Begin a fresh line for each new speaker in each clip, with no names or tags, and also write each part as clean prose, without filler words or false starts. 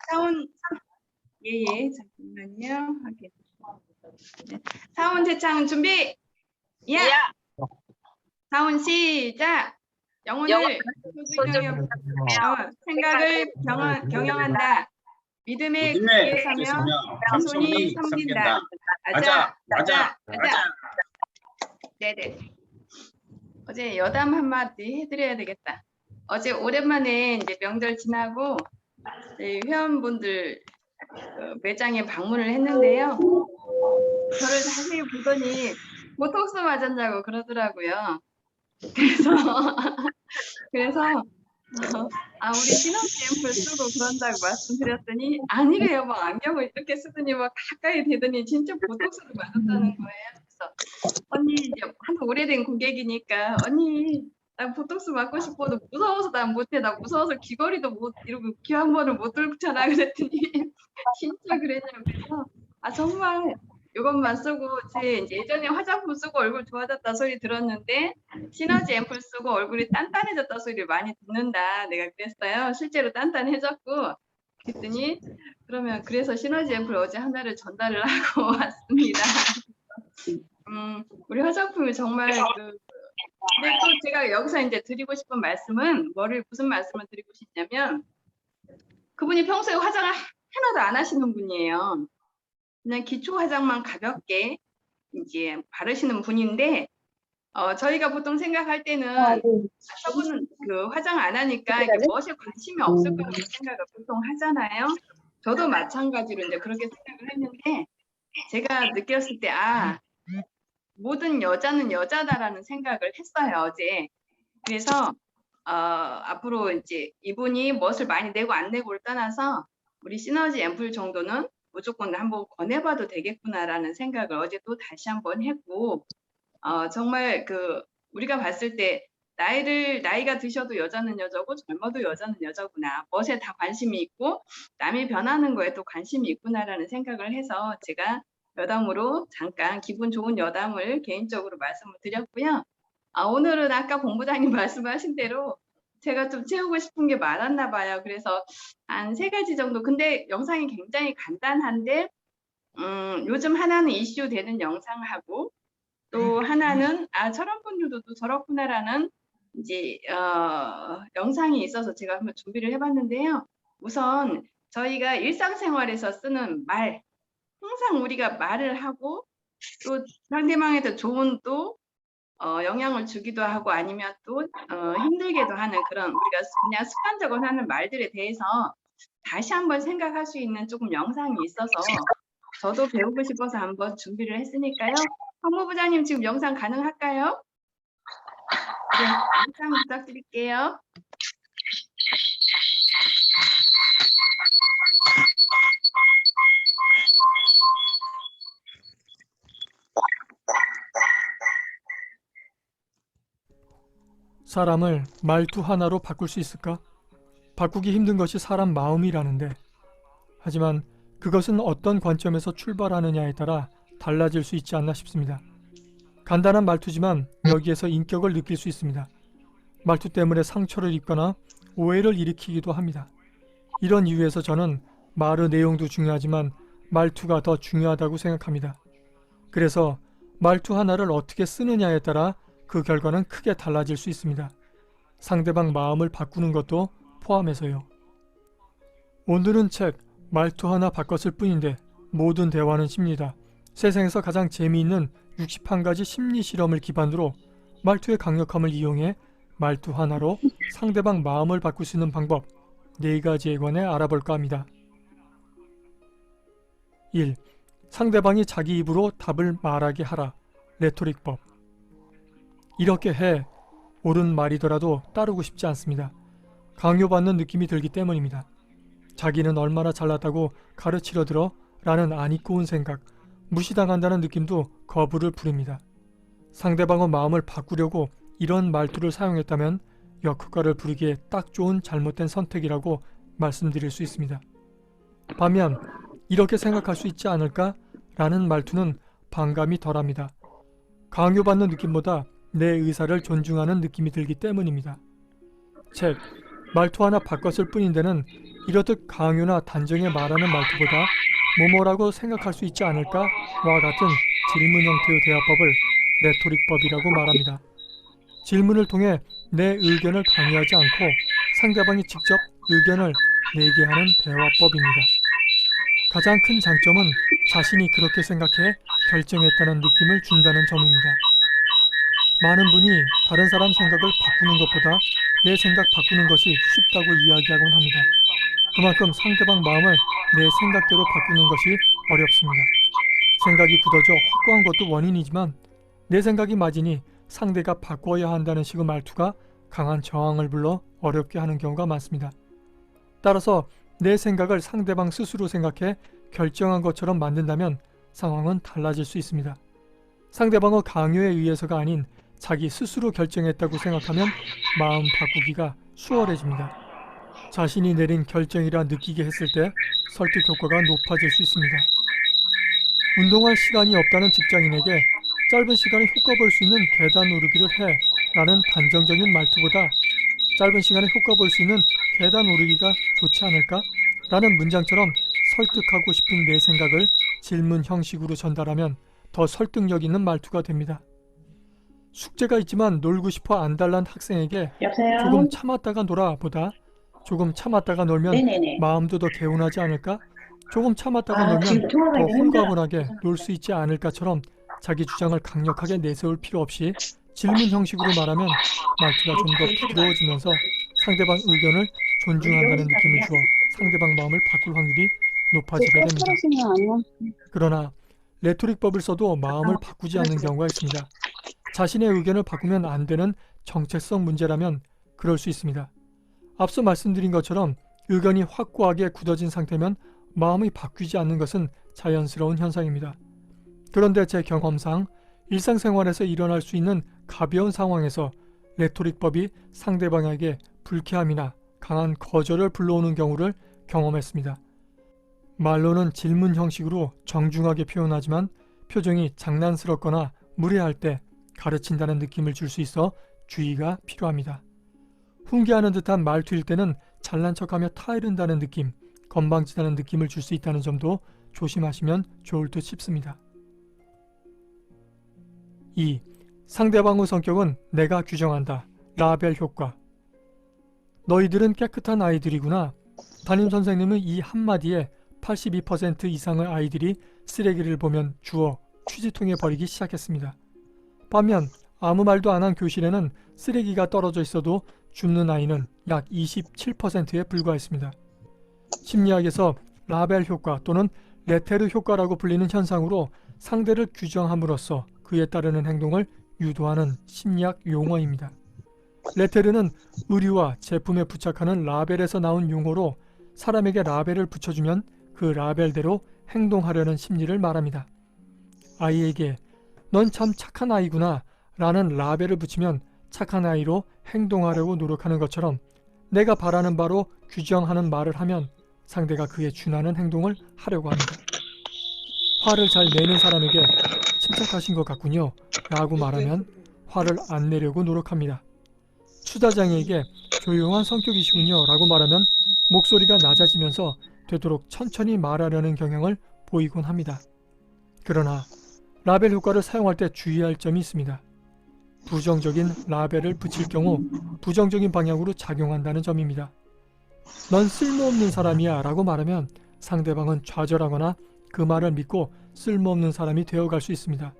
사운 예예 잠깐만요. 네. 사운 재창 준비. 야. 사운 시작. 영혼을 소중히 생각을 경영한다. 믿음의 길에 서며 겸손히 섬긴다. 아자. 네네. 어제 여담 한마디 해드려야 되겠다. 어제 오랜만에 이제 명절 지나고 회원분들 매장에 방문을 했는데요. 저를 자세히 보더니 보톡스 맞았냐고 그러더라고요. 그래서 우리 시너지 앰플 쓰고 그런다고 말씀드렸더니 아니래요. 막 안경을 이렇게 쓰더니 막 가까이 대더니 진짜 보톡스를 맞았다는 거예요. 그래서 언니 이제 한번 오래된 고객이니까 언니 나 보톡스 맞고 싶어도 무서워서 난 못해. 나 무서워서 귀걸이도 못 이러고 귀 한 번을 못 들잖아. 그랬더니 진짜 그랬냐고. 그래서 정말 이것만 쓰고 제 이제 예전에 화장품 쓰고 얼굴 좋아졌다 소리 들었는데 시너지 앰플 쓰고 얼굴이 단단해졌다 소리를 많이 듣는다. 내가 그랬어요. 실제로 단단해졌고 그랬더니 그러면 그래서 시너지 앰플 어제 하나를 전달을 하고 왔습니다. 우리 화장품이 정말 근데 또 제가 여기서 이제 드리고 싶은 말씀은 무슨 말씀을 드리고 싶냐면 그분이 평소에 화장을 하나도 안 하시는 분이에요. 그냥 기초 화장만 가볍게 이제 바르시는 분인데 저희가 보통 생각할 때는 저분은 그 화장 안 하니까 이게 멋에 관심이 없을 거라고 생각을 보통 하잖아요. 저도 마찬가지로 이제 그렇게 생각을 했는데 제가 느꼈을 때 모든 여자는 여자다라는 생각을 했어요 어제. 그래서 앞으로 이제 이분이 멋을 많이 내고 안 내고를 떠나서 우리 시너지 앰플 정도는 무조건 한번 권해봐도 되겠구나라는 생각을 어제 또 다시 한번 했고 정말 우리가 봤을 때 나이가 드셔도 여자는 여자고 젊어도 여자는 여자구나. 멋에 다 관심이 있고 남이 변하는 거에 또 관심이 있구나라는 생각을 해서 제가 여담으로 잠깐 기분 좋은 여담을 개인적으로 말씀을 드렸고요. 오늘은 아까 본부장님 말씀하신 대로 제가 좀 채우고 싶은 게 많았나 봐요. 그래서 한 3가지 정도. 근데 영상이 굉장히 간단한데 요즘 하나는 이슈 되는 영상하고 또 하나는 저런 분들도 또 저렇구나라는 이제 영상이 있어서 제가 한번 준비를 해봤는데요. 우선 저희가 일상생활에서 쓰는 말, 항상 우리가 말을 하고 또 상대방한테 좋은 또 영향을 주기도 하고 아니면 또 힘들게도 하는 그런 우리가 그냥 습관적으로 하는 말들에 대해서 다시 한번 생각할 수 있는 조금 영상이 있어서 저도 배우고 싶어서 한번 준비를 했으니까요. 법무부장님 지금 영상 가능할까요? 네, 영상 부탁드릴게요.
사람을 말투 하나로 바꿀 수 있을까? 바꾸기 힘든 것이 사람 마음이라는데, 하지만 그것은 어떤 관점에서 출발하느냐에 따라 달라질 수 있지 않나 싶습니다. 간단한 말투지만 여기에서 인격을 느낄 수 있습니다. 말투 때문에 상처를 입거나 오해를 일으키기도 합니다. 이런 이유에서 저는 말의 내용도 중요하지만 말투가 더 중요하다고 생각합니다. 그래서 말투 하나를 어떻게 쓰느냐에 따라 그 결과는 크게 달라질 수 있습니다. 상대방 마음을 바꾸는 것도 포함해서요. 오늘은 책 말투 하나 바꿨을 뿐인데 모든 대화는 심리다. 세상에서 가장 재미있는 61가지 심리 실험을 기반으로 말투의 강력함을 이용해 말투 하나로 상대방 마음을 바꿀 수 있는 방법 4가지에 관해 알아볼까 합니다. 1. 상대방이 자기 입으로 답을 말하게 하라. 레토릭법. 이렇게 해. 옳은 말이더라도 따르고 싶지 않습니다. 강요받는 느낌이 들기 때문입니다. 자기는 얼마나 잘났다고 가르치려 들어 라는 안 입고 온 생각, 무시당한다는 느낌도 거부를 부립니다. 상대방의 마음을 바꾸려고 이런 말투를 사용했다면 역효과를 부리기에 딱 좋은 잘못된 선택이라고 말씀드릴 수 있습니다. 반면 이렇게 생각할 수 있지 않을까? 라는 말투는 반감이 덜합니다. 강요받는 느낌보다 내 의사를 존중하는 느낌이 들기 때문입니다. 책 말투 하나 바꿨을 뿐인데는 이렇듯 강요나 단정에 말하는 말투보다 뭐뭐라고 생각할 수 있지 않을까와 같은 질문 형태의 대화법을 레토릭법이라고 말합니다. 질문을 통해 내 의견을 강요하지 않고 상대방이 직접 의견을 내게 하는 대화법입니다. 가장 큰 장점은 자신이 그렇게 생각해 결정했다는 느낌을 준다는 점입니다. 많은 분이 다른 사람 생각을 바꾸는 것보다 내 생각 바꾸는 것이 쉽다고 이야기하곤 합니다. 그만큼 상대방 마음을 내 생각대로 바꾸는 것이 어렵습니다. 생각이 굳어져 확고한 것도 원인이지만 내 생각이 맞으니 상대가 바꿔야 한다는 식의 말투가 강한 저항을 불러 어렵게 하는 경우가 많습니다. 따라서 내 생각을 상대방 스스로 생각해 결정한 것처럼 만든다면 상황은 달라질 수 있습니다. 상대방의 강요에 의해서가 아닌 자기 스스로 결정했다고 생각하면 마음 바꾸기가 수월해집니다. 자신이 내린 결정이라 느끼게 했을 때 설득 효과가 높아질 수 있습니다. 운동할 시간이 없다는 직장인에게 짧은 시간에 효과 볼 수 있는 계단 오르기를 해 라는 단정적인 말투보다 짧은 시간에 효과 볼 수 있는 계단 오르기가 좋지 않을까? 라는 문장처럼 설득하고 싶은 내 생각을 질문 형식으로 전달하면 더 설득력 있는 말투가 됩니다. 숙제가 있지만 놀고 싶어 안달난 학생에게
여보세요?
조금 참았다가 놀아 보다 조금 참았다가 놀면
네네네.
마음도 더 개운하지 않을까? 조금 참았다가
아,
놀면
지금 통화가
더
있는데
홀가분하게 놀 수 있지 않을까처럼 자기 주장을 강력하게 내세울 필요 없이 질문 형식으로 말하면 말투가 좀 더 부드러워지면서 상대방 의견을 존중한다는 느낌을 주어 상대방 마음을 바꿀 확률이 높아지게 됩니다.
떨어지면 아니면
그러나 레토릭법을 써도 마음을 바꾸지 않는 경우가 있습니다. 자신의 의견을 바꾸면 안 되는 정체성 문제라면 그럴 수 있습니다. 앞서 말씀드린 것처럼 의견이 확고하게 굳어진 상태면 마음이 바뀌지 않는 것은 자연스러운 현상입니다. 그런데 제 경험상 일상생활에서 일어날 수 있는 가벼운 상황에서 레토릭법이 상대방에게 불쾌함이나 강한 거절을 불러오는 경우를 경험했습니다. 말로는 질문 형식으로 정중하게 표현하지만 표정이 장난스럽거나 무례할 때 가르친다는 느낌을 줄 수 있어 주의가 필요합니다. 훈계하는 듯한 말투일 때는 잘난 척하며 타이른다는 느낌, 건방지다는 느낌을 줄 수 있다는 점도 조심하시면 좋을 듯 싶습니다. 2. 상대방의 성격은 내가 규정한다. 라벨 효과. 너희들은 깨끗한 아이들이구나. 담임선생님은 이 한마디에 82% 이상의 아이들이 쓰레기를 보면 주워 휴지통에 버리기 시작했습니다. 반면 아무 말도 안 한 교실에는 쓰레기가 떨어져 있어도 줍는 아이는 약 27%에 불과했습니다. 심리학에서 라벨 효과 또는 레테르 효과라고 불리는 현상으로 상대를 규정함으로써 그에 따르는 행동을 유도하는 심리학 용어입니다. 레테르는 의류와 제품에 부착하는 라벨에서 나온 용어로 사람에게 라벨을 붙여주면 그 라벨대로 행동하려는 심리를 말합니다. 아이에게 넌 참 착한 아이구나 라는 라벨을 붙이면 착한 아이로 행동하려고 노력하는 것처럼 내가 바라는 바로 규정하는 말을 하면 상대가 그에 준하는 행동을 하려고 합니다. 화를 잘 내는 사람에게 침착하신 것 같군요 라고 말하면 화를 안 내려고 노력합니다. 수다장애에게 조용한 성격이시군요 라고 말하면 목소리가 낮아지면서 되도록 천천히 말하려는 경향을 보이곤 합니다. 그러나 라벨 효과를 사용할 때 주의할 점이 있습니다. 부정적인 라벨을 붙일 경우 부정적인 방향으로 작용한다는 점입니다. 넌 쓸모없는 사람이야 라고 말하면 상대방은 좌절하거나 그 말을 믿고 쓸모없는 사람이 되어갈 수 있습니다.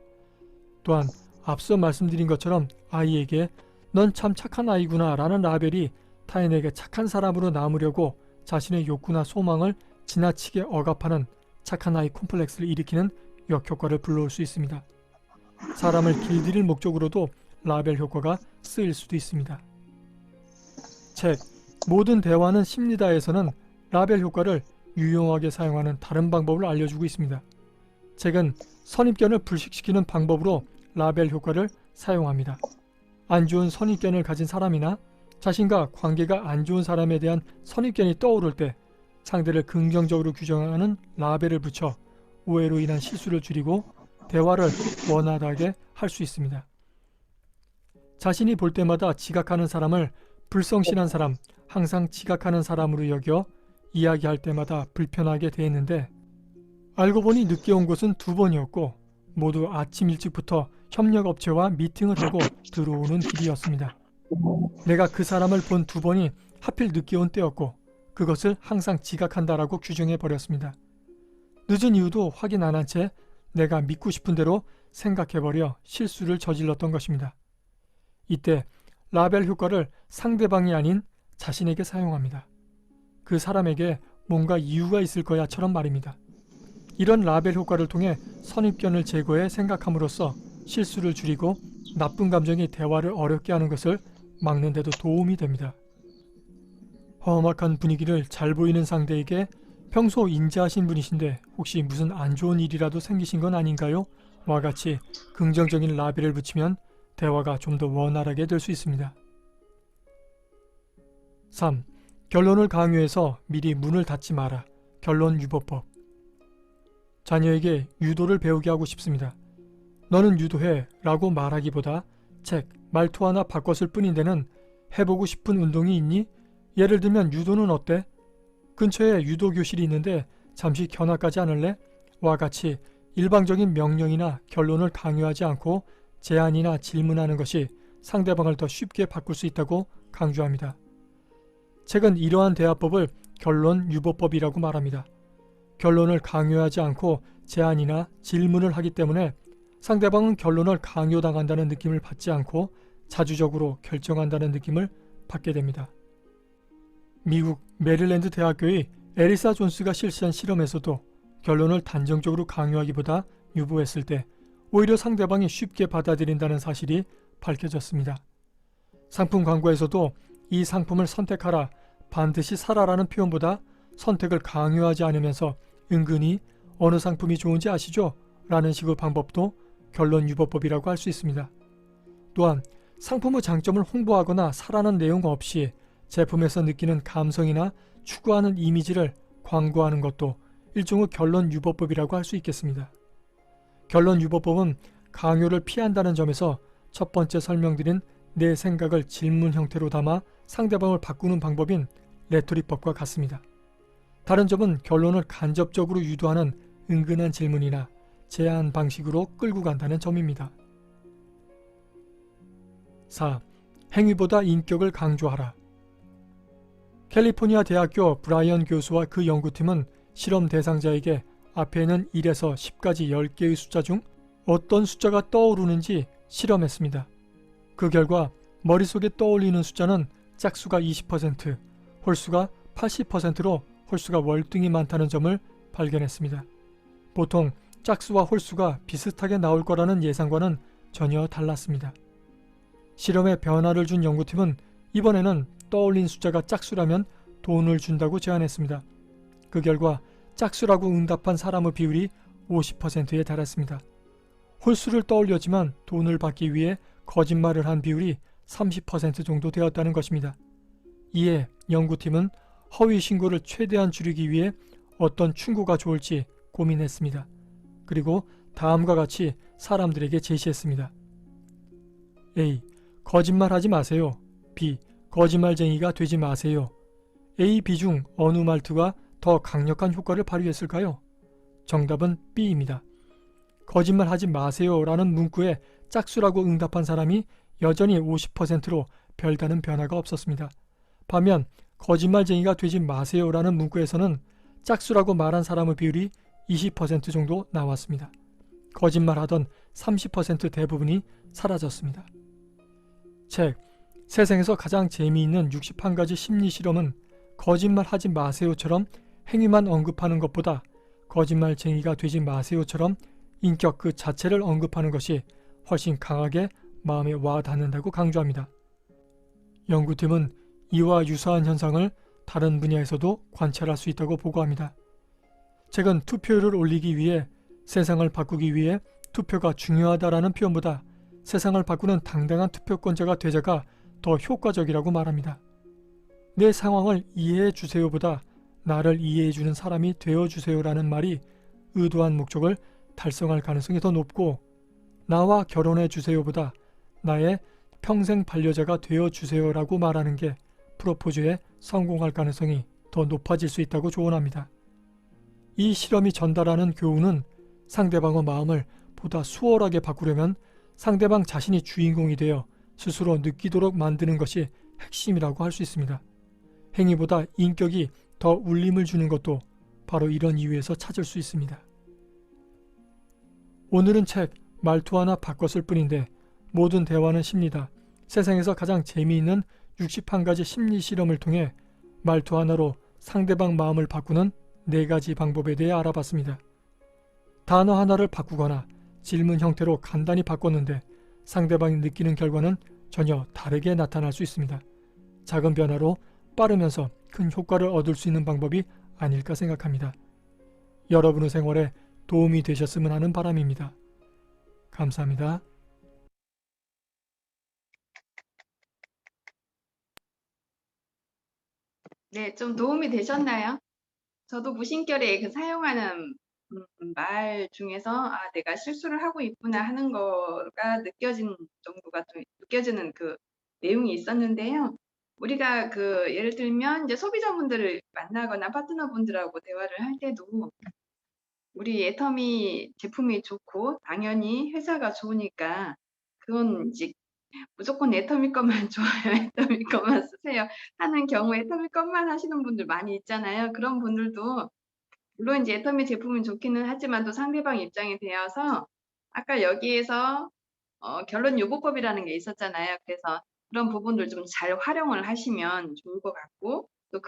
또한 앞서 말씀드린 것처럼 아이에게 넌 참 착한 아이구나 라는 라벨이 타인에게 착한 사람으로 남으려고 자신의 욕구나 소망을 지나치게 억압하는 착한 아이 콤플렉스를 일으키는 역효과를 불러올 수 있습니다. 사람을 길들일 목적으로도 라벨 효과가 쓰일 수도 있습니다. 책 모든 대화는 심리다에서는 라벨 효과를 유용하게 사용하는 다른 방법을 알려주고 있습니다. 책은 선입견을 불식시키는 방법으로 라벨 효과를 사용합니다. 안 좋은 선입견을 가진 사람이나 자신과 관계가 안 좋은 사람에 대한 선입견이 떠오를 때 상대를 긍정적으로 규정하는 라벨을 붙여 오해로 인한 실수를 줄이고 대화를 원활하게 할 수 있습니다. 자신이 볼 때마다 지각하는 사람을 불성실한 사람, 항상 지각하는 사람으로 여겨 이야기할 때마다 불편하게 대했는데 알고 보니 늦게 온 것은 2번이었고 모두 아침 일찍부터 협력업체와 미팅을 하고 들어오는 길이었습니다. 내가 그 사람을 본 2번이 하필 늦게 온 때였고 그것을 항상 지각한다라고 규정해 버렸습니다. 늦은 이유도 확인 안 한 채 내가 믿고 싶은 대로 생각해버려 실수를 저질렀던 것입니다. 이때 라벨 효과를 상대방이 아닌 자신에게 사용합니다. 그 사람에게 뭔가 이유가 있을 거야처럼 말입니다. 이런 라벨 효과를 통해 선입견을 제거해 생각함으로써 실수를 줄이고 나쁜 감정이 대화를 어렵게 하는 것을 막는 데도 도움이 됩니다. 험악한 분위기를 잘 보이는 상대에게 평소 인자하신 분이신데 혹시 무슨 안 좋은 일이라도 생기신 건 아닌가요? 와 같이 긍정적인 라벨을 붙이면 대화가 좀 더 원활하게 될 수 있습니다. 3. 결론을 강요해서 미리 문을 닫지 마라. 결론 유보법. 자녀에게 유도를 배우게 하고 싶습니다. 너는 유도해 라고 말하기보다 책, 말투 하나 바꿨을 뿐인데는 해보고 싶은 운동이 있니? 예를 들면 유도는 어때? 근처에 유도 교실이 있는데 잠시 견학까지 않을래? 와 같이 일방적인 명령이나 결론을 강요하지 않고 제안이나 질문하는 것이 상대방을 더 쉽게 바꿀 수 있다고 강조합니다. 책은 이러한 대화법을 결론 유보법이라고 말합니다. 결론을 강요하지 않고 제안이나 질문을 하기 때문에 상대방은 결론을 강요당한다는 느낌을 받지 않고 자주적으로 결정한다는 느낌을 받게 됩니다. 미국 메릴랜드 대학교의 에리사 존스가 실시한 실험에서도 결론을 단정적으로 강요하기보다 유보했을 때 오히려 상대방이 쉽게 받아들인다는 사실이 밝혀졌습니다. 상품 광고에서도 이 상품을 선택하라, 반드시 사라라는 표현보다 선택을 강요하지 않으면서 은근히 어느 상품이 좋은지 아시죠? 라는 식의 방법도 결론 유보법이라고 할 수 있습니다. 또한 상품의 장점을 홍보하거나 사라는 내용 없이 제품에서 느끼는 감성이나 추구하는 이미지를 광고하는 것도 일종의 결론 유보법이라고 할 수 있겠습니다. 결론 유보법은 강요를 피한다는 점에서 첫 번째 설명드린 내 생각을 질문 형태로 담아 상대방을 바꾸는 방법인 레토릭법과 같습니다. 다른 점은 결론을 간접적으로 유도하는 은근한 질문이나 제안 방식으로 끌고 간다는 점입니다. 4. 행위보다 인격을 강조하라. 캘리포니아 대학교 브라이언 교수와 그 연구팀은 실험 대상자에게 앞에 있는 1에서 10까지 10개의 숫자 중 어떤 숫자가 떠오르는지 실험했습니다. 그 결과 머릿속에 떠올리는 숫자는 짝수가 20%, 홀수가 80%로 홀수가 월등히 많다는 점을 발견했습니다. 보통 짝수와 홀수가 비슷하게 나올 거라는 예상과는 전혀 달랐습니다. 실험에 변화를 준 연구팀은 이번에는 떠올린 숫자가 짝수라면 돈을 준다고 제안했습니다. 그 결과 짝수라고 응답한 사람의 비율이 50%에 달했습니다. 홀수를 떠올렸지만 돈을 받기 위해 거짓말을 한 비율이 30% 정도 되었다는 것입니다. 이에 연구팀은 허위 신고를 최대한 줄이기 위해 어떤 충고가 좋을지 고민했습니다. 그리고 다음과 같이 사람들에게 제시했습니다. A. 거짓말하지 마세요. B. 거짓말쟁이가 되지 마세요. A, B 중 어느 말투가 더 강력한 효과를 발휘했을까요? 정답은 B입니다. 거짓말하지 마세요 라는 문구에 짝수라고 응답한 사람이 여전히 50%로 별다른 변화가 없었습니다. 반면 거짓말쟁이가 되지 마세요 라는 문구에서는 짝수라고 말한 사람의 비율이 20% 정도 나왔습니다. 거짓말하던 30% 대부분이 사라졌습니다. 책 세상에서 가장 재미있는 61가지 심리 실험은 거짓말하지 마세요처럼 행위만 언급하는 것보다 거짓말쟁이가 되지 마세요처럼 인격 그 자체를 언급하는 것이 훨씬 강하게 마음에 와 닿는다고 강조합니다. 연구팀은 이와 유사한 현상을 다른 분야에서도 관찰할 수 있다고 보고합니다. 책은 투표율을 올리기 위해 세상을 바꾸기 위해 투표가 중요하다라는 표현보다 세상을 바꾸는 당당한 투표권자가 되자가 더 효과적이라고 말합니다. 내 상황을 이해해 주세요보다 나를 이해해 주는 사람이 되어 주세요라는 말이 의도한 목적을 달성할 가능성이 더 높고 나와 결혼해 주세요보다 나의 평생 반려자가 되어 주세요라고 말하는 게 프로포즈에 성공할 가능성이 더 높아질 수 있다고 조언합니다. 이 실험이 전달하는 교훈은 상대방의 마음을 보다 수월하게 바꾸려면 상대방 자신이 주인공이 되어 스스로 느끼도록 만드는 것이 핵심이라고 할 수 있습니다. 행위보다 인격이 더 울림을 주는 것도 바로 이런 이유에서 찾을 수 있습니다. 오늘은 책 말투 하나 바꿨을 뿐인데 모든 대화는 심리다. 세상에서 가장 재미있는 61가지 심리 실험을 통해 말투 하나로 상대방 마음을 바꾸는 4가지 방법에 대해 알아봤습니다. 단어 하나를 바꾸거나 질문 형태로 간단히 바꿨는데 상대방이 느끼는 결과는 전혀 다르게 나타날 수 있습니다. 작은 변화로 빠르면서 큰 효과를 얻을 수 있는 방법이 아닐까 생각합니다. 여러분의 생활에 도움이 되셨으면 하는 바람입니다. 감사합니다.
네, 좀 도움이 되셨나요? 저도 무심결에 사용하는 말 중에서 내가 실수를 하고 있구나 하는 거가 느껴진 정도가 좀 느껴지는 그 내용이 있었는데요. 우리가 예를 들면 이제 소비자분들을 만나거나 파트너분들하고 대화를 할 때도 우리 애터미 제품이 좋고 당연히 회사가 좋으니까 그건 이제 무조건 애터미 것만 좋아요. 애터미 것만 쓰세요. 하는 경우에 애터미 것만 하시는 분들 많이 있잖아요. 그런 분들도 물론 이제 애터미 제품은 좋기는 하지만 또 상대방 입장이 되어서 아까 여기에서 결론 요구법이라는 게 있었잖아요. 그래서 그런 부분들 좀 잘 활용을 하시면 좋을 것 같고 또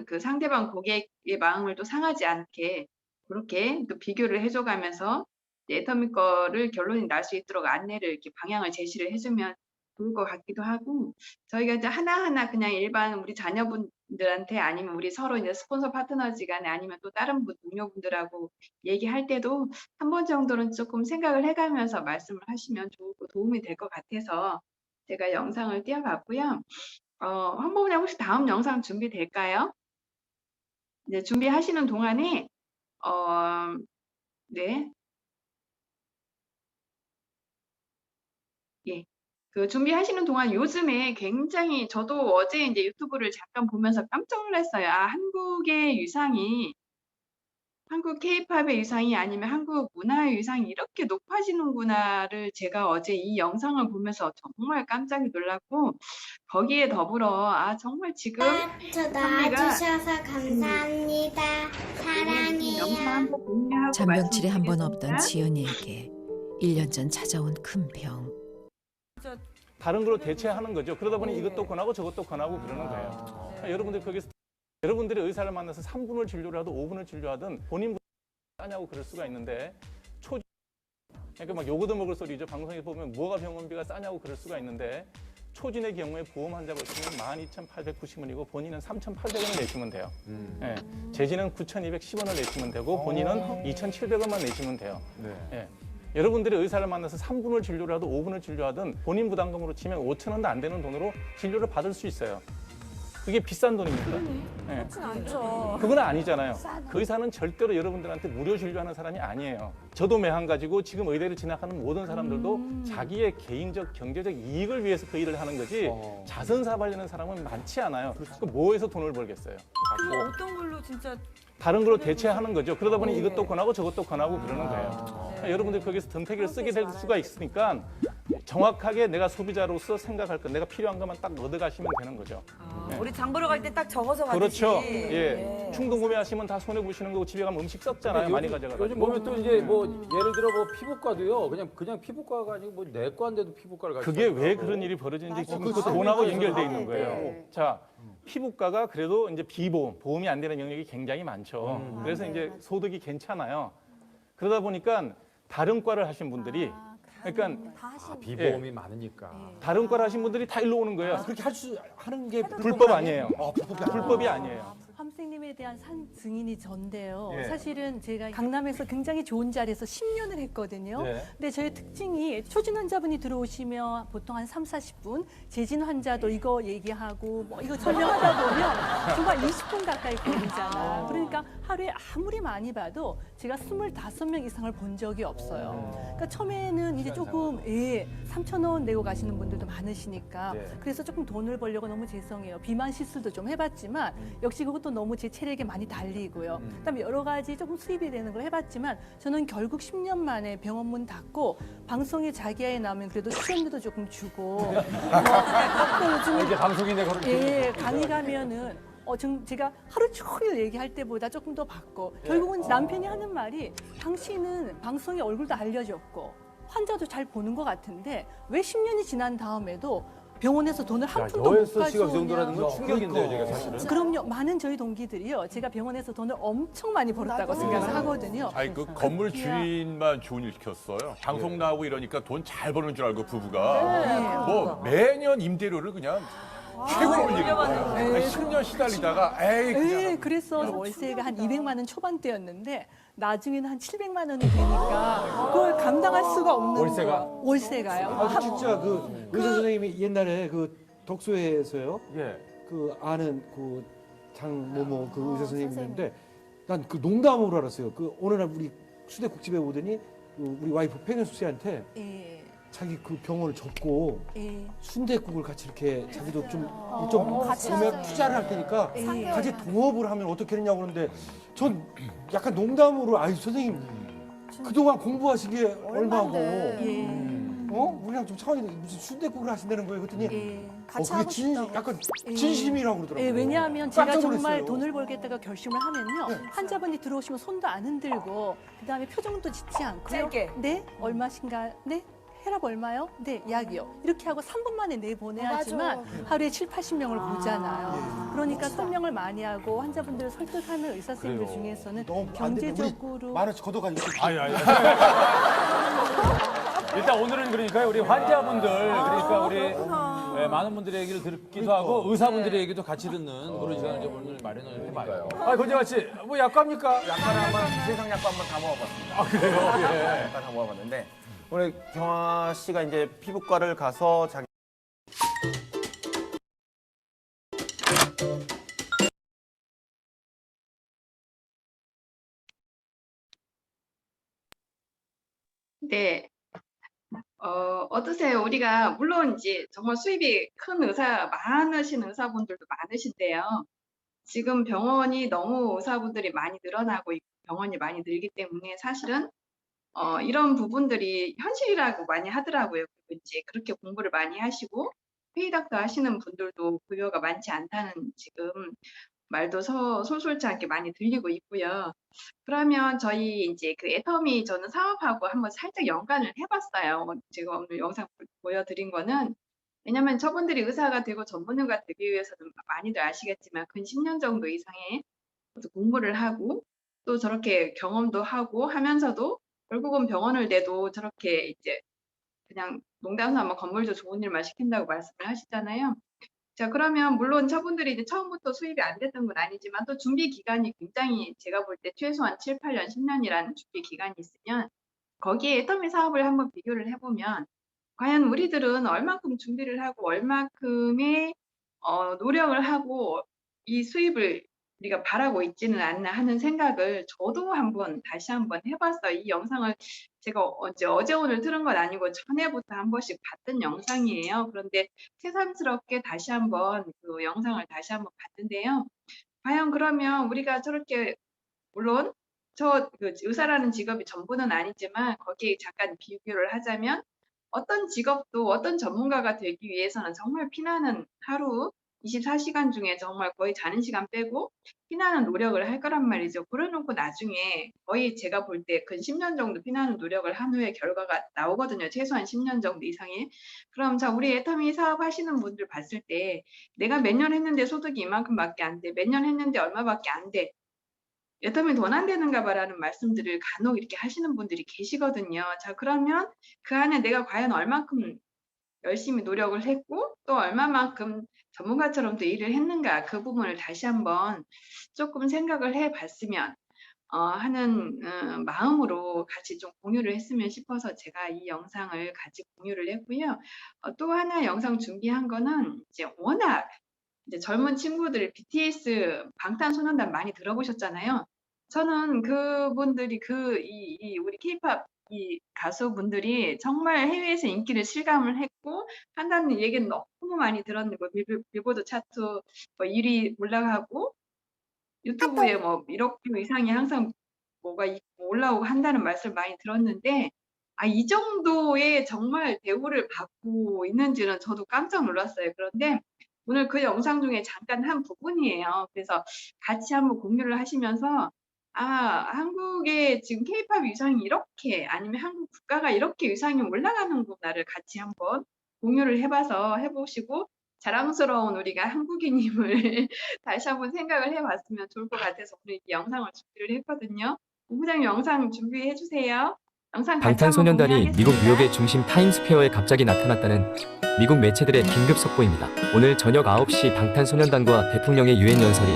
그 상대방 고객의 마음을 또 상하지 않게 그렇게 또 비교를 해줘 가면서 애터미 거를 결론이 날 수 있도록 안내를 이렇게 방향을 제시를 해주면 좋을 것 같기도 하고 저희가 이제 하나하나 그냥 일반 우리 자녀분들한테 아니면 우리 서로 이제 스폰서 파트너지간에 아니면 또 다른 동료분들하고 얘기할 때도 한 번 정도는 조금 생각을 해가면서 말씀을 하시면 좋고 도움이 될 것 같아서 제가 영상을 띄워봤고요. 한번에 혹시 다음 영상 준비될까요? 네, 준비하시는 동안에 네, 예. 준비하시는 동안 요즘에 굉장히 저도 어제 이제 유튜브를 잠깐 보면서 깜짝 놀랐어요. 한국의 유상이 한국 케이팝의 유상이 아니면 한국 문화의 유상이 이렇게 높아지는구나를 제가 어제 이 영상을 보면서 정말 깜짝 놀랐고 거기에 더불어 정말 지금
저
선미가
나와주셔서 감사합니다.
영상
사랑해요.
한번 공유하고
잔병치레 한 번
말씀드리겠습니다.
없던 지연이에게 1년 전 찾아온 큰 병.
다른 걸로 대체하는 거죠. 그러다 보니 이것도 권하고 저것도 권하고 그러는 거예요. 여러분들 거기서 여러분들이 의사를 만나서 3분을 진료를 하든 5분을 진료하든 본인 싸냐고 그럴 수가 있는데 그러니까 막 요거도 먹을 소리죠. 방송에 보면 뭐가 병원비가 싸냐고 그럴 수가 있는데 초진의 경우에 보험 환자가 있으면 12,890원이고 본인은 3,800원을 내시면 돼요. 예. 재진은 9,210원을 내시면 되고 본인은 2,700원만 내시면 돼요. 예. 여러분들이 의사를 만나서 3분을 진료를 하든 5분을 진료하든 본인 부담금으로 치면 5,000원도 안 되는 돈으로 진료를 받을 수 있어요. 그게 비싼 돈입니까? 네.
그렇진 않죠.
그건 아니잖아요. 그 의사는 절대로 여러분들한테 무료 진료하는 사람이 아니에요. 저도 매한가지고 지금 의대를 진학하는 모든 사람들도 자기의 개인적 경제적 이익을 위해서 그 일을 하는 거지 자선사업하려는 사람은 많지 않아요. 그 뭐해서 돈을 벌겠어요?
그럼 어떤 걸로 진짜
다른 걸로 대체하는 거죠. 그러다 보니 이것도 권하고 저것도 권하고 그러는 거예요.
네.
여러분들 거기서 덤태기를 쓰게 될 수가 있으니까 정확하게 내가 소비자로서 생각할 것, 내가 필요한 것만 딱 얻어가시면 되는 거죠. 네.
우리 장 보러 갈 때 딱 적어서 가듯이.
그렇죠. 예. 충동 구매하시면 다 손해 보시는 거고 집에 가면 음식 썩잖아요. 많이 가져가고.
요즘 보면 또 이제 뭐 예를 들어 뭐 피부과도요. 그냥 피부과가 아니고 뭐 내과인데도 피부과를 가시고.
그게 왜 그런 일이 벌어지는지 지금 그 돈하고 연결돼 있는 거예요. 자, 피부과가 그래도 이제 비보험, 보험이 안 되는 영역이 굉장히 많죠. 그래서 이제 소득이 괜찮아요. 그러다 보니까 다른 과를 하신 분들이 그러니까
비보험이 많으니까.
다른 과를 하신 분들이 다 일로 오는 거예요.
그렇게 하는 게
불법 아니에요.
불법이
불법이 아니에요.
함 선생님에 대한 증인이 전데요.
예.
사실은 제가 강남에서 굉장히 좋은 자리에서 10년을 했거든요.
네.
근데 저희 특징이 초진 환자분이 들어오시면 보통 한 3, 40분, 재진 환자도 이거 얘기하고 뭐 이거 설명하다 보면 정말 20분 가까이 걸리잖아요. 그러니까 하루에 아무리 많이 봐도 제가 25명 이상을 본 적이 없어요. 그러니까 처음에는 이제 조금 3,000원 내고 가시는 분들도 많으시니까
네.
그래서 조금 돈을 벌려고 너무 죄송해요. 비만 시술도 좀 해봤지만 역시 그것도 환자도 너무 제 체력에 많이 달리고요. 그다음에 여러 가지 조금 수입이 되는 걸 해봤지만 저는 결국 10년 만에 병원 문 닫고 방송에 자기야에 나오면 그래도 출연료도 조금 주고 또
이제 방송인데 그런
예, 강의 가면은 제가 하루 종일 얘기할 때보다 조금 더 받고 결국은 남편이 하는 말이 당신은 방송에 얼굴도 알려졌고 환자도 잘 보는 것 같은데 왜 10년이 지난 다음에도 병원에서 돈을 한 푼도 못
여혜서 씨가 그 정도라는
가져오냐.
건 충격인데요, 제가 사실은.
그럼요. 많은 저희 동기들이요. 제가 병원에서 돈을 엄청 많이 벌었다고 생각을 하거든요.
아니 그 건물 주인만 좋은 일 시켰어요. 방송 나오고 이러니까 돈 잘 버는 줄 알고 부부가 뭐 매년 임대료를 그냥 최고로 올리는 거예요. 한 10년 시달리다가 에이 그냥
네, 그래서 월세가 한 200만 원 초반대였는데 나중에는 한 700만 원이 되니까 그걸 감당할 수가 없는
월세가?
거예요. 월세가요.
아, 진짜 그 의사 선생님이 옛날에 그 덕소회에서요.
예.
그 아는 그 장모모 그 의사 선생님인데 난 그 농담으로 알았어요. 그 어느 날 우리 수대국집에 오더니 그 우리 와이프 팽현숙 씨한테
예,
자기 그 병원을 접고
예.
순댓국을 같이 이렇게 자기도 좀
같이
보면
하자.
투자를 할 테니까
예.
같이 동업을 하면 어떻게 되냐고 그러는데 전 약간 농담으로 아이 선생님 그동안 공부하신 게 얼마고
예.
우리랑 좀 차원이 무슨 순댓국을 하신다는 거예요. 그랬더니
예.
같이
그게
하고 싶다고.
약간
예.
진심이라고 그러더라고요.
예, 왜냐하면 제가
깜짝
정말
놀랐어요.
돈을 벌겠다가 결심을 하면요.
네.
환자분이 들어오시면 손도 안 흔들고 그다음에 표정도 짓지 않고요.
짧게.
네? 얼마신가? 네? 혈압 얼마요? 네, 약이요. 이렇게 하고 3분 만에 내보내야지만 하루에 7, 80명을 보잖아요. 그러니까 설명을 많이 하고 환자분들을 설득하는 의사 선생님들
그래요.
중에서는
너무 안 돼. 우리
경제적으로
말을 걷어가지고
아니
일단 오늘은 그러니까 우리 환자분들 그러니까 우리 예, 많은 분들의 얘기를 듣기도 하고 의사분들의 얘기도 같이 듣는 그런 시간을 좀 오늘 마련을 해봐요. 아, 권재환 씨, 뭐 약과입니까?
약간을 한번 세상 약과 한번 다 먹어봤습니다.
아, 그래요? 예.
약간 다 먹어봤는데 오늘 경아 씨가 이제 피부과를 가서 자기
네. 어떠세요? 우리가 물론 이제 정말 수입이 큰 많으신 의사분들도 많으신데요. 지금 병원이 너무 의사분들이 많이 늘어나고 있고 병원이 많이 늘기 때문에 사실은 이런 부분들이 현실이라고 많이 하더라고요. 그리고 이제 그렇게 공부를 많이 하시고 회의닥터 하시는 분들도 급여가 많지 않다는 지금 말도 솔솔치 않게 많이 들리고 있고요. 그러면 저희 이제 그 애터미 저는 사업하고 한번 살짝 연관을 해봤어요. 제가 오늘 영상 보여드린 거는 왜냐면 저분들이 의사가 되고 전문의가 되기 위해서는 많이들 아시겠지만 근 10년 정도 이상의 공부를 하고 또 저렇게 경험도 하고 하면서도 결국은 병원을 내도 저렇게 이제 그냥 농담삼아 건물도 좋은 일만 시킨다고 말씀을 하시잖아요. 자, 그러면 물론 저분들이 이제 처음부터 수입이 안 됐던 건 아니지만 또 준비 기간이 굉장히 제가 볼 때 최소한 7, 8년, 10년이라는 준비 기간이 있으면 거기에 애터미 사업을 한번 비교를 해보면 과연 우리들은 얼만큼 준비를 하고 얼만큼의 노력을 하고 이 수입을 우리가 바라고 있지는 않나 하는 생각을 저도 다시 한번 해봤어요. 이 영상을 제가 어제 오늘 들은 건 아니고 전에부터 한 번씩 봤던 영상이에요. 그런데 새삼스럽게 다시 한번 그 영상을 다시 한번 봤는데요. 과연 그러면 우리가 저렇게 물론 그 의사라는 직업이 전부는 아니지만 거기에 잠깐 비교를 하자면 어떤 직업도 어떤 전문가가 되기 위해서는 정말 피나는 하루 24시간 중에 정말 거의 자는 시간 빼고 피나는 노력을 할 거란 말이죠. 그래놓고 나중에 거의 제가 볼 때 근 10년 정도 피나는 노력을 한 후에 결과가 나오거든요. 최소한 10년 정도 이상의. 그럼 자, 우리 애터미 사업 하시는 분들 봤을 때 내가 몇 년 했는데 소득이 이만큼밖에 안 돼. 몇 년 했는데 얼마밖에 안 돼. 애터미 돈 안 되는가 봐라는 말씀들을 간혹 이렇게 하시는 분들이 계시거든요. 자, 그러면 그 안에 내가 과연 얼만큼 열심히 노력을 했고 또 얼마만큼 전문가처럼 또 일을 했는가 그 부분을 다시 한번 조금 생각을 해봤으면 하는 마음으로 같이 좀 공유를 했으면 싶어서 제가 이 영상을 같이 공유를 했고요. 또 하나 영상 준비한 거는 이제 워낙 이제 젊은 친구들 BTS 방탄소년단 많이 들어보셨잖아요. 저는 그분들이 우리 K-pop 이 가수분들이 정말 해외에서 인기를 실감을 했고 한다는 얘기는 너무 많이 들었는데 빌보드 차트 1위 올라가고 유튜브에 뭐 1억 뷰 이상이 항상 뭐가 올라오고 한다는 말씀을 많이 들었는데 이 정도의 정말 대우를 받고 있는지는 저도 깜짝 놀랐어요. 그런데 오늘 그 영상 중에 잠깐 한 부분이에요. 그래서 같이 한번 공유를 하시면서 한국의 지금 케이팝 위상이 이렇게 아니면 한국 국가가 이렇게 위상이 올라가는구나를 같이 한번 공유를 해보시고 자랑스러운 우리가 한국인임을 다시 한번 생각을 해봤으면 좋을 것 같아서 오늘 이 영상을 준비를 했거든요. 본부장님 영상 준비해 주세요. 영상 같이 한번
방탄소년단이 미국
공유하겠습니다.
뉴욕의 중심 타임스퀘어에 갑자기 나타났다는 미국 매체들의 긴급 속보입니다. 오늘 저녁 9시 방탄소년단과 대통령의 유엔 연설이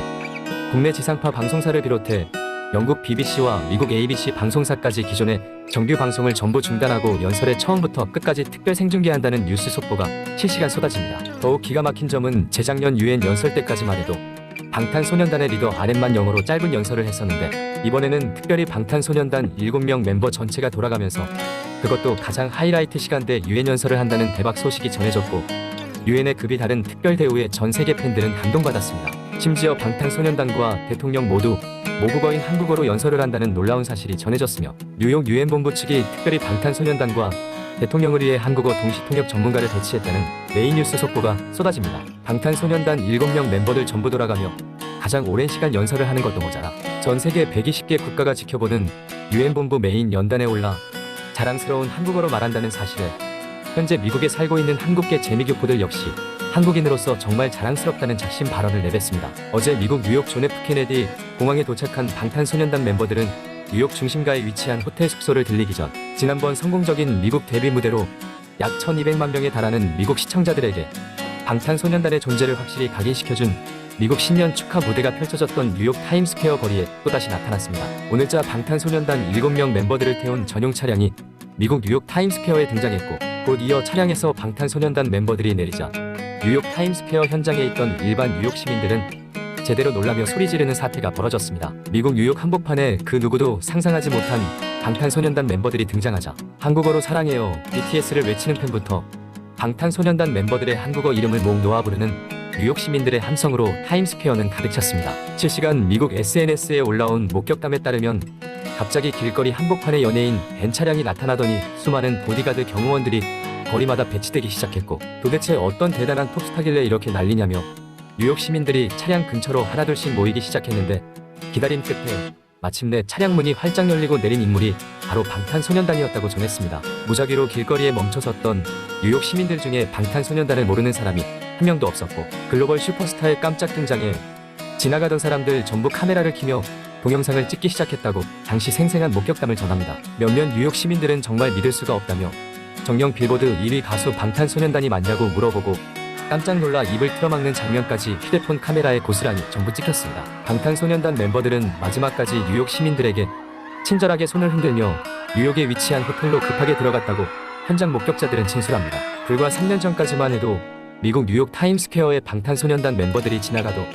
국내 지상파 방송사를 비롯해 영국 BBC와 미국 ABC 방송사까지 기존의 정규 방송을 전부 중단하고 연설의 처음부터 끝까지 특별 생중계한다는 뉴스 속보가 실시간 쏟아집니다. 더욱 기가 막힌 점은 재작년 유엔 연설 때까지만 해도 방탄소년단의 리더 RM만 영어로 짧은 연설을 했었는데 이번에는 특별히 방탄소년단 7명 멤버 전체가 돌아가면서 그것도 가장 하이라이트 시간대 유엔 연설을 한다는 대박 소식이 전해졌고 유엔의 급이 다른 특별 대우에 전 세계 팬들은 감동받았습니다. 심지어 방탄소년단과 대통령 모두 모국어인 한국어로 연설을 한다는 놀라운 사실이 전해졌으며 뉴욕 유엔 본부 측이 특별히 방탄소년단과 대통령을 위해 한국어 동시 통역 전문가를 배치했다는 메인 뉴스 속보가 쏟아집니다. 방탄소년단 7명 멤버들 전부 돌아가며 가장 오랜 시간 연설을 하는 것도 모자라 전 세계 120개 국가가 지켜보는 유엔 본부 메인 연단에 올라 자랑스러운 한국어로 말한다는 사실에 현재 미국에 살고 있는 한국계 재미교포들 역시 한국인으로서 정말 자랑스럽다는 작심 발언을 내뱉습니다. 어제 미국 뉴욕 존 F 케네디 공항에 도착한 방탄소년단 멤버들은 뉴욕 중심가에 위치한 호텔 숙소를 들리기 전 지난번 성공적인 미국 데뷔 무대로 약 1200만 명에 달하는 미국 시청자들에게 방탄소년단의 존재를 확실히 각인시켜준 미국 신년 축하 무대가 펼쳐졌던 뉴욕 타임스퀘어 거리에 또다시 나타났습니다. 오늘자 방탄소년단 7명 멤버들을 태운 전용 차량이 미국 뉴욕 타임스퀘어에 등장했고 곧 이어 차량에서 방탄소년단 멤버들이 내리자 뉴욕 타임스퀘어 현장에 있던 일반 뉴욕 시민들은 제대로 놀라며 소리 지르는 사태가 벌어졌습니다. 미국 뉴욕 한복판에 그 누구도 상상하지 못한 방탄소년단 멤버들이 등장하자 한국어로 사랑해요 BTS를 외치는 팬부터 방탄소년단 멤버들의 한국어 이름을 목 놓아 부르는 뉴욕 시민들의 함성으로 타임스퀘어는 가득 찼습니다. 실시간 미국 SNS에 올라온 목격담에 따르면 갑자기 길거리 한복판에 연예인 벤 차량이 나타나더니 수많은 보디가드 경호원들이 거리마다 배치되기 시작했고 도대체 어떤 대단한 톱스타길래 이렇게 난리냐며 뉴욕 시민들이 차량 근처로 하나둘씩 모이기 시작했는데 기다림 끝에 마침내 차량 문이 활짝 열리고 내린 인물이 바로 방탄소년단이었다고 전했습니다. 무작위로 길거리에 멈춰섰던 뉴욕 시민들 중에 방탄소년단을 모르는 사람이 한 명도 없었고 글로벌 슈퍼스타의 깜짝 등장에 지나가던 사람들 전부 카메라를 켜며 동영상을 찍기 시작했다고 당시 생생한 목격담을 전합니다. 몇몇 뉴욕 시민들은 정말 믿을 수가 없다며 정령 빌보드 1위 가수 방탄소년단이 맞냐고 물어보고 깜짝 놀라 입을 틀어막는 장면까지 휴대폰 카메라에 고스란히 전부 찍혔습니다. 방탄소년단 멤버들은 마지막까지 뉴욕 시민들에게 친절하게 손을 흔들며 뉴욕에 위치한 호텔로 급하게 들어갔다고 현장 목격자들은 진술합니다. 불과 3년 전까지만 해도 미국 뉴욕 타임스퀘어의 방탄소년단 멤버들이 지나가도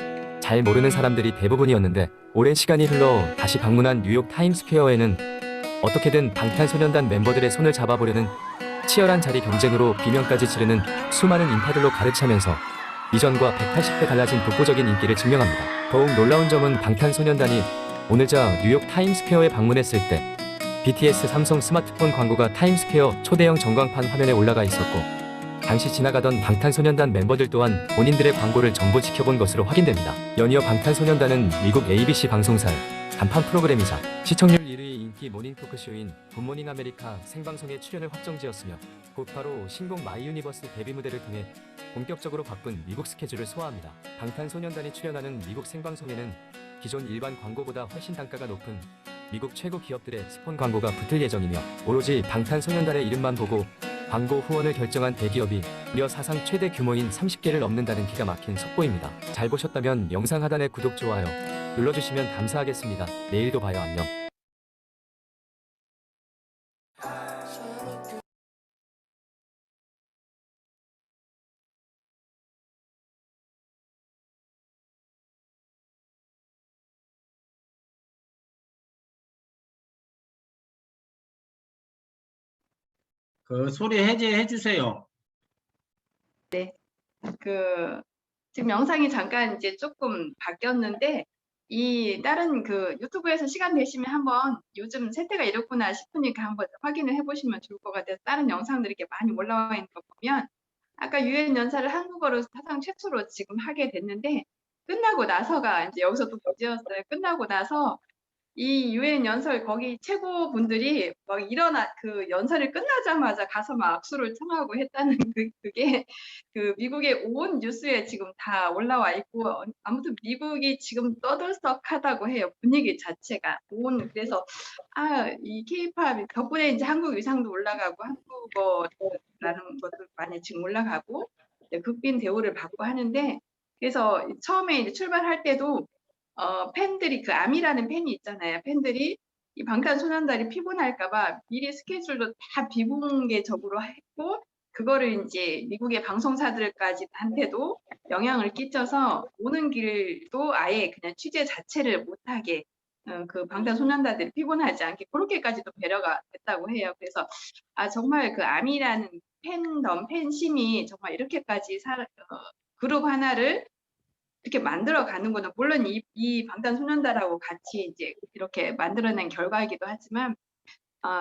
잘 모르는 사람들이 대부분이었는데 오랜 시간이 흘러 다시 방문한 뉴욕 타임스퀘어에는 어떻게든 방탄소년단 멤버들의 손을 잡아보려는 치열한 자리 경쟁으로 비명까지 지르는 수많은 인파들로 가득 차면서 이전과 180배 달라진 독보적인 인기를 증명합니다. 더욱 놀라운 점은 방탄소년단이 오늘자 뉴욕 타임스퀘어에 방문했을 때 BTS 삼성 스마트폰 광고가 타임스퀘어 초대형 전광판 화면에 올라가 있었고 당시 지나가던 방탄소년단 멤버들 또한 본인들의 광고를 전부 지켜본 것으로 확인됩니다. 연이어 방탄소년단은 미국 ABC 방송사의 간판 프로그램이자 시청률 1위 인기 모닝 토크쇼인 굿모닝 아메리카 생방송에 출연을 확정지었으며 곧바로 신곡 마이 유니버스 데뷔 무대를 통해 본격적으로 바쁜 미국 스케줄을 소화합니다. 방탄소년단이 출연하는 미국 생방송에는 기존 일반 광고보다 훨씬 단가가 높은 미국 최고 기업들의 스폰 광고가 붙을 예정이며 오로지 방탄소년단의 이름만 보고 광고 후원을 결정한 대기업이 무려 사상 최대 규모인 30개를 넘는다는 기가 막힌 속보입니다. 잘 보셨다면 영상 하단에 구독, 좋아요 눌러주시면 감사하겠습니다. 내일도 봐요. 안녕.
그 소리 해제해 주세요.
지금 영상이 잠깐 이제 조금 바뀌었는데 이 다른 그 유튜브에서 시간 되시면 한번 요즘 세태가 이렇구나 싶으니까 한번 확인을 해보시면 좋을 것 같아요. 다른 영상들이 이렇게 많이 올라와 있는 거 보면 아까 유엔 연사를 한국어로 사상 최초로 지금 하게 됐는데 끝나고 나서가 이제 여기서 또 문제였어요. 끝나고 나서 이 유엔 연설 거기 최고 분들이 막 그 연설이 끝나자마자 가서 막 악수를 청하고 했다는 그게 그 미국의 온 뉴스에 지금 다 올라와 있고 아무튼 미국이 지금 떠들썩하다고 해요. 분위기 자체가 그래서 이 K-팝이 덕분에 이제 한국 위상도 올라가고 한국어라는 것도 많이 지금 올라가고 극빈 대우를 받고 하는데 그래서 처음에 이제 출발할 때도 팬들이 그 아미라는 팬이 있잖아요. 팬들이 이 방탄소년단이 피곤할까봐 미리 스케줄도 다 비공개적으로 했고 그거를 이제 미국의 방송사들까지한테도 영향을 끼쳐서 오는 길도 아예 그냥 취재 자체를 못하게 그 방탄소년단들이 피곤하지 않게 그렇게까지도 배려가 됐다고 해요. 그래서 정말 그 아미라는 팬심이 정말 이렇게까지 그룹 하나를 이렇게 만들어 가는구나. 물론 이 방탄소년단하고 같이 이제 이렇게 만들어낸 결과이기도 하지만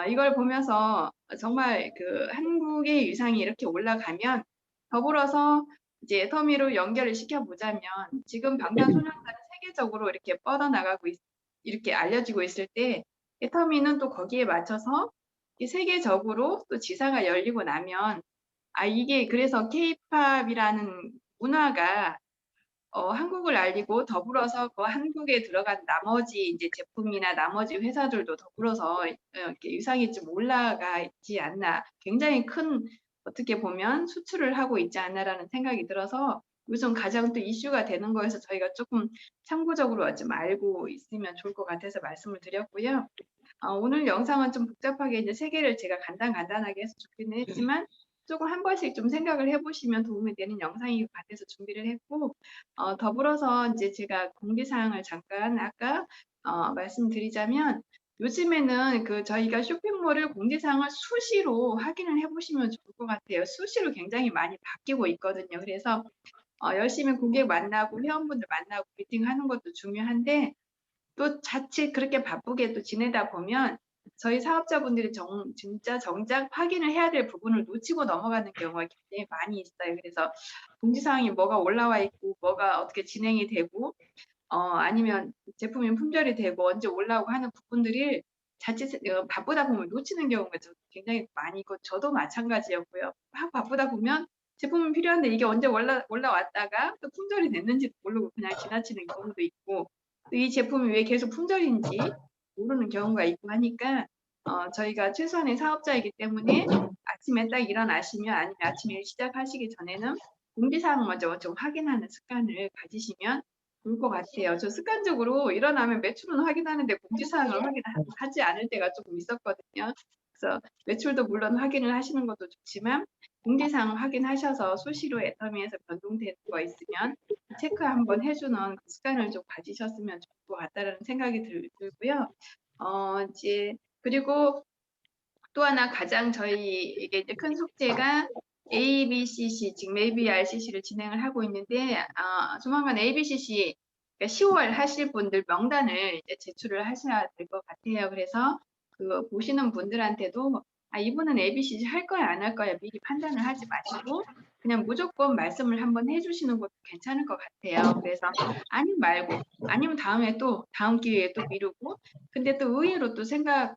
이걸 보면서 정말 그 한국의 위상이 이렇게 올라가면 더불어서 이제 애터미로 연결을 시켜보자면 지금 방탄소년단은 세계적으로 이렇게 뻗어나가고 이렇게 알려지고 있을 때 애터미는 또 거기에 맞춰서 세계적으로 또 지사가 열리고 나면 이게 그래서 K-팝이라는 문화가 한국을 알리고 더불어서 그 한국에 들어간 나머지 이제 제품이나 나머지 회사들도 더불어서 이렇게 위상이 좀 올라가 있지 않나. 굉장히 큰 어떻게 보면 수출을 하고 있지 않나라는 생각이 들어서 요즘 가장 또 이슈가 되는 거에서 저희가 조금 참고적으로 좀 알고 있으면 좋을 것 같아서 말씀을 드렸고요. 오늘 영상은 좀 복잡하게 이제 세 개를 제가 간단하게 해서 좋기는 했지만 조금 한 번씩 좀 생각을 해보시면 도움이 되는 영상인 것 같아서 준비를 했고 더불어서 이제 제가 공지사항을 잠깐 아까 말씀드리자면 요즘에는 그 저희가 쇼핑몰을 공지사항을 수시로 확인을 해보시면 좋을 것 같아요. 수시로 굉장히 많이 바뀌고 있거든요. 그래서 열심히 고객 만나고 회원분들 만나고 미팅하는 것도 중요한데 또 자칫 그렇게 바쁘게 또 지내다 보면 저희 사업자분들이 진짜 정작 확인을 해야 될 부분을 놓치고 넘어가는 경우가 굉장히 많이 있어요. 그래서 공지사항이 뭐가 올라와 있고 뭐가 어떻게 진행이 되고 아니면 제품이 품절이 되고 언제 올라오고 하는 부분들이 자칫 바쁘다 보면 놓치는 경우가 굉장히 많이 있고 저도 마찬가지였고요. 바쁘다 보면 제품은 필요한데 이게 언제 올라왔다가 또 품절이 됐는지도 모르고 그냥 지나치는 경우도 있고 또 이 제품이 왜 계속 품절인지 모르는 경우가 있고 하니까 저희가 최소한의 사업자이기 때문에 아침에 딱 일어나시면 아니면 아침에 일 시작하시기 전에는 공지사항 먼저 좀 확인하는 습관을 가지시면 좋을 것 같아요. 저 습관적으로 일어나면 매출은 확인하는데 공지사항을 확인하지 않을 때가 조금 있었거든요. 그래서 매출도 물론 확인을 하시는 것도 좋지만 공지사항 확인하셔서 수시로 애터미에서 변동되는 거 있으면 체크 한번 해주는 그 습관을 좀 가지셨으면 좋을 것 같다는 생각이 들고요. 이제 그리고 또 하나 가장 저희에게 이제 큰 숙제가 ABCC 지금 ABRCC를 진행을 하고 있는데 조만간 ABCC 그러니까 10월 하실 분들 명단을 이제 제출을 하셔야 될 것 같아요. 그래서 그 보시는 분들한테도 이분은 ABCC 할 거야 안 할 거야 미리 판단을 하지 마시고 그냥 무조건 말씀을 한번 해주시는 것도 괜찮을 것 같아요. 그래서 아니면 말고 아니면 다음 기회에 또 미루고 근데 또 의외로 또 생각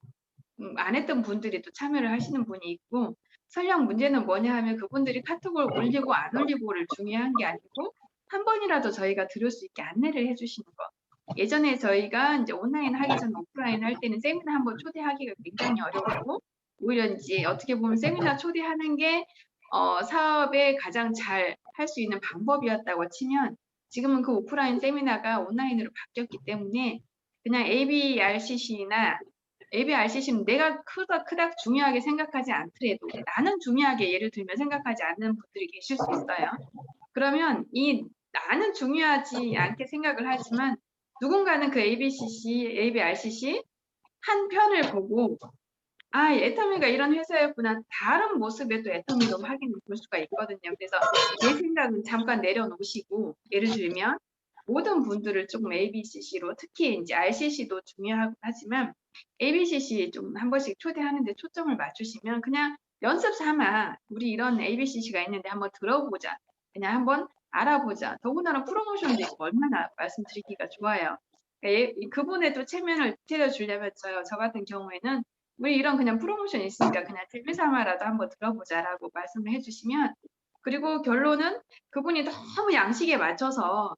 안 했던 분들이 또 참여를 하시는 분이 있고 설령 문제는 뭐냐 하면 그분들이 카톡을 올리고 안 올리고를 중요한 게 아니고 한 번이라도 저희가 들을 수 있게 안내를 해주시는 거. 예전에 저희가 이제 온라인 하기 전 오프라인 할 때는 세미나 한번 초대하기가 굉장히 어려웠고 오히려 이제 어떻게 보면 세미나 초대하는 게 사업에 가장 잘 할 수 있는 방법이었다고 치면 지금은 그 오프라인 세미나가 온라인으로 바뀌었기 때문에 그냥 ABRCC는 내가 그닥 중요하게 생각하지 않더라도 나는 중요하게 예를 들면 생각하지 않는 분들이 계실 수 있어요. 그러면 이 나는 중요하지 않게 생각을 하지만 누군가는 그 ABRCC 한 편을 보고 애터미가 이런 회사였구나. 다른 모습의 또 애터미도 확인해 볼 수가 있거든요. 그래서 내 생각은 잠깐 내려놓으시고 예를 들면 모든 분들을 조금 ABCC로 특히 이제 RCC도 중요하고 하지만 ABCC 좀 한 번씩 초대하는데 초점을 맞추시면 그냥 연습 삼아 우리 이런 ABCC가 있는데 한번 들어보자. 그냥 한번 알아보자. 더군다나 프로모션도 있고 얼마나 말씀드리기가 좋아요. 그분의 또 체면을 지켜주려면 저 같은 경우에는 우리 이런 그냥 프로모션이 있으니까 그냥 재미삼아라도 한번 들어보자라고 말씀을 해주시면 그리고 결론은 그분이 너무 양식에 맞춰서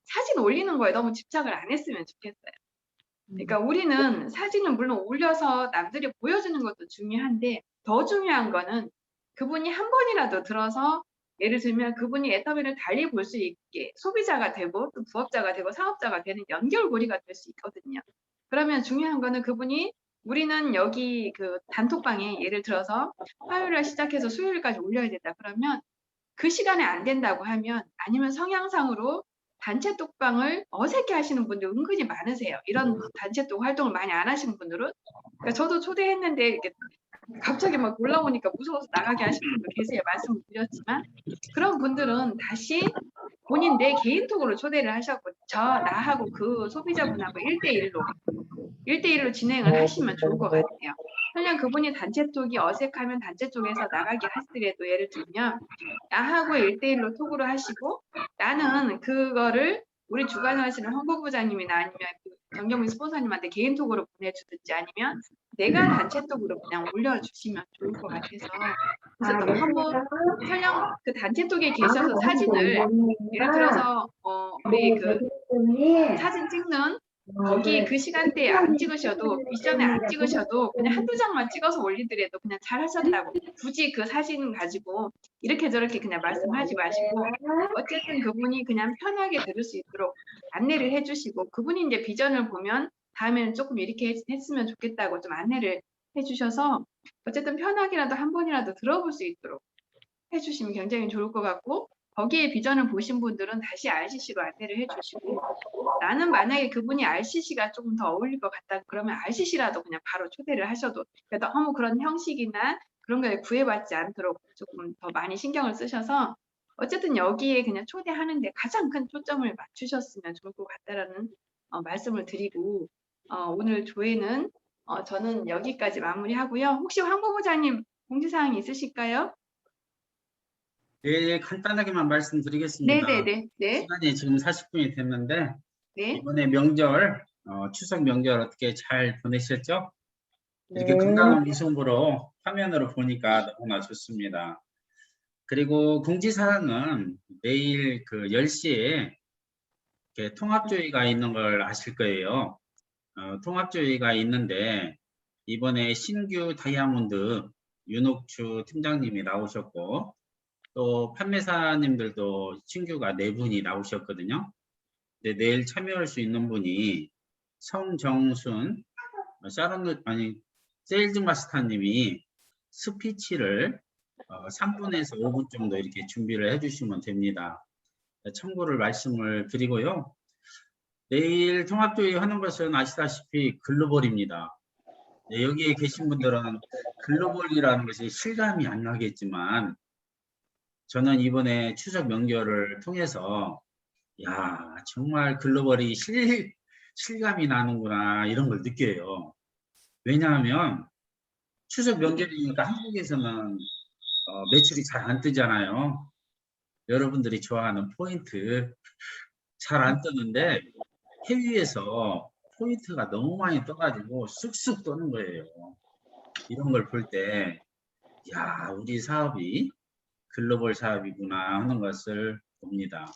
사진 올리는 거에 너무 집착을 안 했으면 좋겠어요. 그러니까 우리는 사진은 물론 올려서 남들이 보여주는 것도 중요한데 더 중요한 거는 그분이 한 번이라도 들어서 예를 들면 그분이 애터미를 달리 볼 수 있게 소비자가 되고 또 부업자가 되고 사업자가 되는 연결고리가 될 수 있거든요. 그러면 중요한 거는 그분이 우리는 여기 그 단톡방에 예를 들어서 화요일에 시작해서 수요일까지 올려야 된다. 그러면 그 시간에 안 된다고 하면 아니면 성향상으로 단체 톡방을 어색해 하시는 분들 은근히 많으세요. 이런 단체 톡 활동을 많이 안 하시는 분들은. 그러니까 저도 초대했는데 이렇게 갑자기 막 올라오니까 무서워서 나가게 하시는 분들 계세요. 말씀을 드렸지만 그런 분들은 다시 본인 내 개인톡으로 초대를 하셨고 나하고 그 소비자분하고 1대1로 진행을 하시면 좋을 것 같아요. 그냥 그분이 단체톡이 어색하면 단체톡에서 나가게 하시더라도 예를 들면 나하고 1대1로 톡으로 하시고 나는 그거를 우리 주관하시는 홍보부장님이나 아니면 그 정경민 스폰서님한테 개인톡으로 보내주든지 아니면 내가 단체톡으로 그냥 올려주시면 좋을 것 같아서 그래서 또 한번 설령 그 단체톡에 계셔서 사진을 예를 들어서 우리 그 사진 찍는 거기 그 시간대에 안 찍으셔도 이전에 안 찍으셔도 그냥 한두 장만 찍어서 올리더라도 그냥 잘하셨다고 굳이 그 사진 가지고 이렇게 저렇게 그냥 말씀하지 마시고 어쨌든 그분이 그냥 편하게 들을 수 있도록 안내를 해주시고 그분이 이제 비전을 보면 다음에는 조금 이렇게 했으면 좋겠다고 좀 안내를 해주셔서 어쨌든 편하게라도 한 번이라도 들어볼 수 있도록 해주시면 굉장히 좋을 것 같고 거기에 비전을 보신 분들은 다시 RCC로 안내를 해주시고 나는 만약에 그분이 RCC가 조금 더 어울릴 것 같다 그러면 RCC라도 그냥 바로 초대를 하셔도 너무 그런 형식이나 그런 거에 구애받지 않도록 조금 더 많이 신경을 쓰셔서 어쨌든 여기에 그냥 초대하는데 가장 큰 초점을 맞추셨으면 좋을 것 같다라는 말씀을 드리고 오늘 조회는 저는 여기까지 마무리하고요. 혹시 황 본부장님 공지사항이 있으실까요?
네, 간단하게만 말씀드리겠습니다.
네네네. 네.
시간이 지금 40분이 됐는데
네.
이번에 명절, 추석 명절 어떻게 잘 보내셨죠? 이렇게 건강한 모습으로 화면으로 보니까 너무나 좋습니다. 그리고 공지사항은 내일 그 10시에 통합조회가 있는 걸 아실 거예요. 통합조회가 있는데 이번에 신규 다이아몬드 윤옥추 팀장님이 나오셨고 또 판매사님들도 신규가 4분이 나오셨거든요. 근데 내일 참여할 수 있는 분이 성정순 세일즈 마스터님이 스피치를 3분에서 5분 정도 이렇게 준비를 해주시면 됩니다. 참고를 말씀을 드리고요. 내일 통합조회 하는 것은 아시다시피 글로벌입니다. 네, 여기에 계신 분들은 글로벌이라는 것이 실감이 안 나겠지만 저는 이번에 추석 명절을 통해서 야 정말 글로벌이 실감이 나는구나 이런 걸 느껴요. 왜냐하면 추석 명절이니까 한국에서는 매출이 잘 안 뜨잖아요. 여러분들이 좋아하는 포인트 잘 안 뜨는데 해외에서 포인트가 너무 많이 떠가지고 쑥쑥 떠는 거예요. 이런 걸 볼 때 야 우리 사업이 글로벌 사업이구나 하는 것을 봅니다.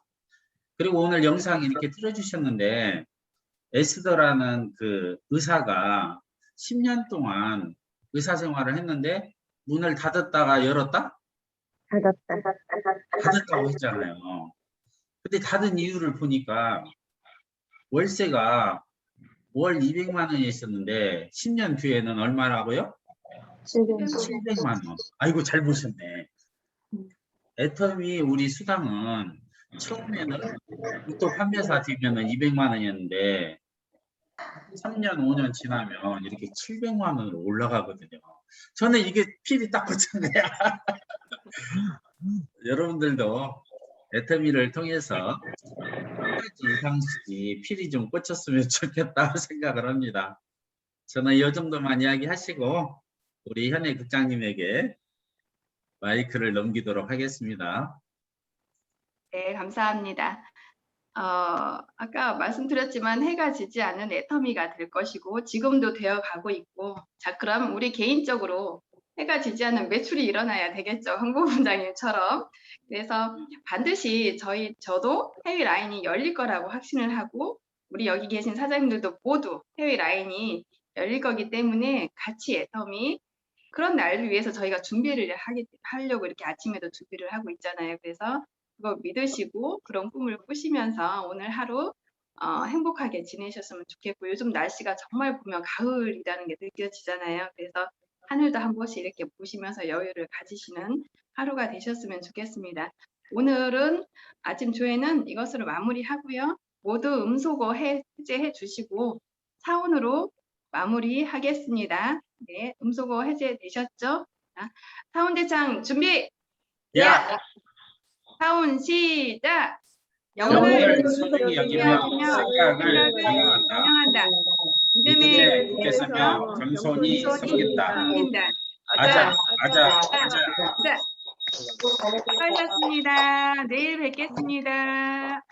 그리고 오늘 영상 이렇게 틀어주셨는데 에스더라는 그 의사가 10년 동안 의사 생활을 했는데 문을 닫았다가 열었다? 닫았다고 했잖아요. 근데 닫은 이유를 보니까 월세가 월 200만 원이 있었는데 10년 뒤에는 얼마라고요? 700만 원. 아이고 잘 보셨네. 애터미 우리 수당은 처음에는 로또 판매사 되면은 200만 원이었는데 3년, 5년 지나면 이렇게 700만 원으로 올라가거든요. 저는 이게 필이 딱 꽂혔네요. 여러분들도 애터미를 통해서 끝까지 이상식이 필이 좀 꽂혔으면 좋겠다 생각을 합니다. 저는 이 정도만 이야기하시고 우리 현애 국장님에게 마이크를 넘기도록 하겠습니다.
네, 감사합니다. 아까 말씀드렸지만 해가 지지 않는 애터미가 될 것이고 지금도 되어 가고 있고, 자, 그럼 우리 개인적으로 해가 지지 않는 매출이 일어나야 되겠죠. 홍보부장님처럼. 그래서 반드시 저도 해외 라인이 열릴 거라고 확신을 하고, 우리 여기 계신 사장님들도 모두 해외 라인이 열릴 거기 때문에 같이 애터미 그런 날을 위해서 저희가 준비를 하려고 이렇게 아침에도 준비를 하고 있잖아요. 그래서 그거 믿으시고 그런 꿈을 꾸시면서 오늘 하루 행복하게 지내셨으면 좋겠고, 요즘 날씨가 정말 보면 가을이라는 게 느껴지잖아요. 그래서 하늘도 한 번씩 이렇게 보시면서 여유를 가지시는 하루가 되셨으면 좋겠습니다. 오늘은 아침 조회는 이것으로 마무리하고요. 모두 음소거 해제해 주시고 사운으로 마무리하겠습니다. 네, 음소거 해제되셨죠? 사운 대창 준비!
야!
사운 시작!
영혼을 소중히 여기며 생각을
반영한다.
믿음에 굳게 서며 겸손히 섬긴다. 아자, 아자, 아자.
수고하셨습니다. 내일 뵙겠습니다.